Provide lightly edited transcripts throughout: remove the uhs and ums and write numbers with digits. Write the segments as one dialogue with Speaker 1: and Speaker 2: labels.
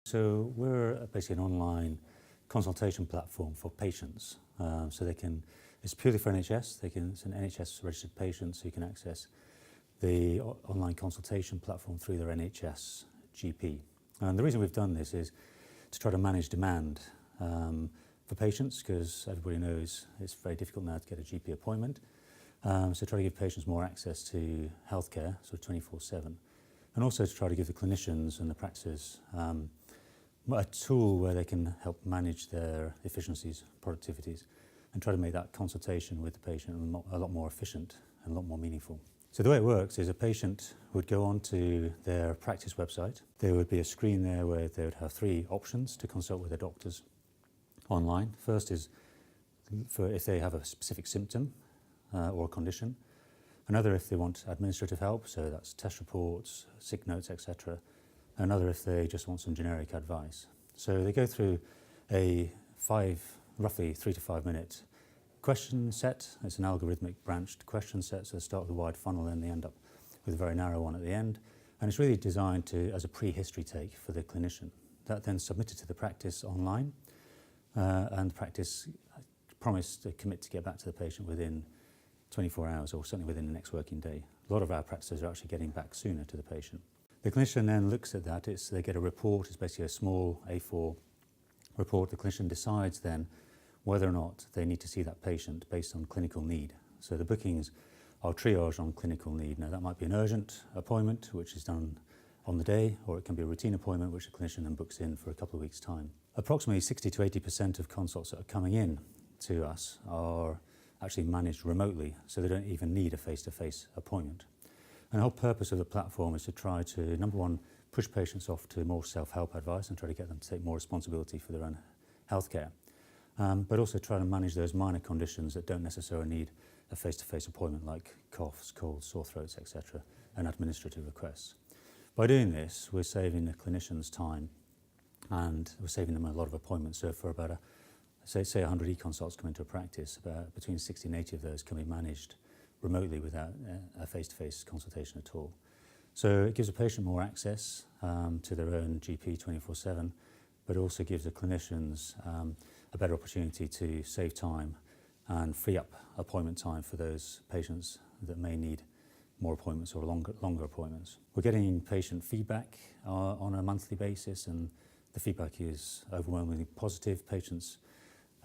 Speaker 1: So we're basically an online consultation platform for patients. So it's purely for NHS. It's an NHS registered patient, so you can access the online consultation platform through their NHS GP. And the reason we've done this is to try to manage demand for patients, because everybody knows it's very difficult now to get a GP appointment. So try to give patients more access to healthcare, so 24/7. And also to try to give the clinicians and the practices a tool where they can help manage their efficiencies, productivities, and try to make that consultation with the patient a lot more efficient and a lot more meaningful. So the way it works is a patient would go onto their practice website. There would be a screen there where they would have 3 options to consult with their doctors online. First is for if they have a specific symptom or a condition. Another if they want administrative help, so that's test reports, sick notes, etc. Another if they just want some generic advice. So they go through a roughly 3 to 5 minute question set. It's an algorithmic branched question set, so they start with a wide funnel and they end up with a very narrow one at the end. And it's really designed as a pre-history take for the clinician. That then submitted to the practice online, and the practice promised to commit to get back to the patient within 24 hours, or certainly within the next working day. A lot of our practices are actually getting back sooner to the patient. The clinician then looks at that. They get a report. It's basically a small A4 report. The clinician decides then whether or not they need to see that patient based on clinical need. So the bookings are triaged on clinical need. Now that might be an urgent appointment, which is done on the day, or it can be a routine appointment, which the clinician then books in for a couple of weeks' time. Approximately 60 to 80% of consults that are coming in to us are actually managed remotely, so they don't even need a face-to-face appointment. And the whole purpose of the platform is to try to, number one, push patients off to more self-help advice and try to get them to take more responsibility for their own healthcare, but also try to manage those minor conditions that don't necessarily need a face-to-face appointment, like coughs, colds, sore throats, etc., and administrative requests. By doing this, we're saving the clinicians time and we're saving them a lot of appointments. So for about say 100 eConsults come into a practice, about between 60 and 80 of those can be managed remotely without a face-to-face consultation at all. So it gives a patient more access to their own GP 24/7, but also gives the clinicians a better opportunity to save time and free up appointment time for those patients that may need more appointments or longer appointments. We're getting patient feedback on a monthly basis, and the feedback is overwhelmingly positive. Patients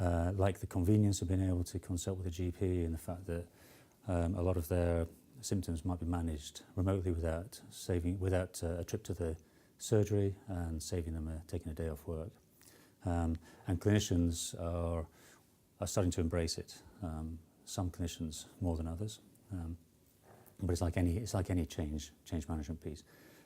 Speaker 1: like the convenience of being able to consult with a GP and the fact that a lot of their symptoms might be managed remotely without a trip to the surgery and saving them taking a day off work. And clinicians are starting to embrace it. Some clinicians more than others, but it's like any change management piece.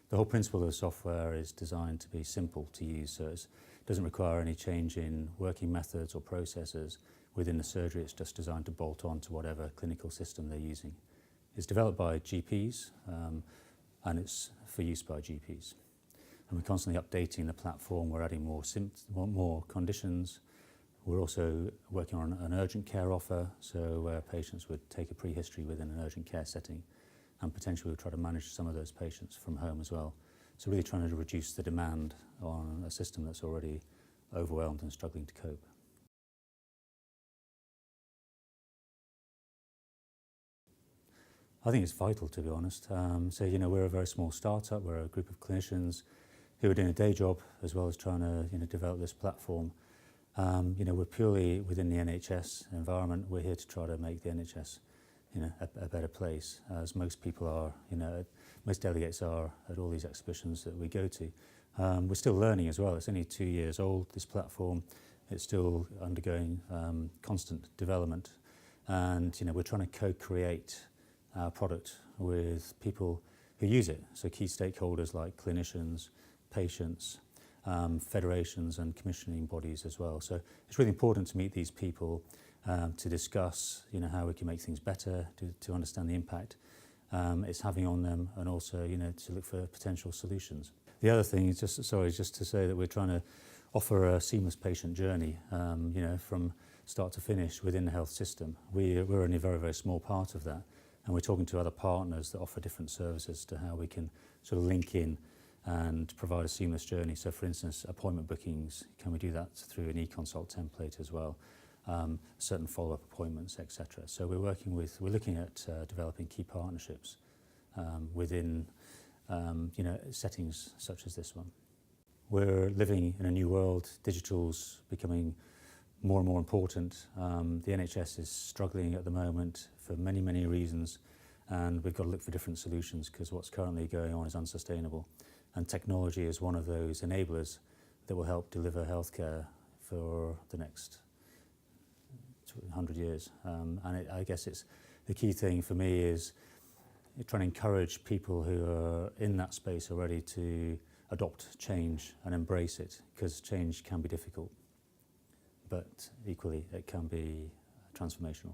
Speaker 1: The whole principle of the software is designed to be simple to use, so it doesn't require any change in working methods or processes within the surgery. It's just designed to bolt on to whatever clinical system they're using. It's developed by GPs, and it's for use by GPs. And we're constantly updating the platform. We're adding more conditions. We're also working on an urgent care offer, so where patients would take a prehistory within an urgent care setting, and potentially we'll try to manage some of those patients from home as well. So really trying to reduce the demand on a system that's already overwhelmed and struggling to cope. I think it's vital, to be honest. So, we're a very small startup. We're a group of clinicians who are doing a day job as well as trying to, develop this platform. We're purely within the NHS environment. We're here to try to make the NHS, a better place, as most people are, most delegates are at all these exhibitions that we go to. We're still learning as well. It's only 2 years old, this platform. It's still undergoing constant development. And, we're trying to co-create our product with people who use it. So key stakeholders like clinicians, patients, federations and commissioning bodies as well. So it's really important to meet these people to discuss, how we can make things better, to understand the impact it's having on them, and also, to look for potential solutions. The other thing is just to say that we're trying to offer a seamless patient journey, from start to finish within the health system. We're only a very, very small part of that, and we're talking to other partners that offer different services to how we can sort of link in and provide a seamless journey. So for instance, appointment bookings, can we do that through an eConsult template as well? Certain follow-up appointments, etc. So we're looking at developing key partnerships within settings such as this one. We're living in a new world. Digital's becoming more and more important. The NHS is struggling at the moment for many, many reasons, and we've got to look for different solutions because what's currently going on is unsustainable. And technology is one of those enablers that will help deliver healthcare for the next 100 years. I guess it's the key thing for me is trying to encourage people who are in that space already to adopt change and embrace it, because change can be difficult, but equally it can be transformational.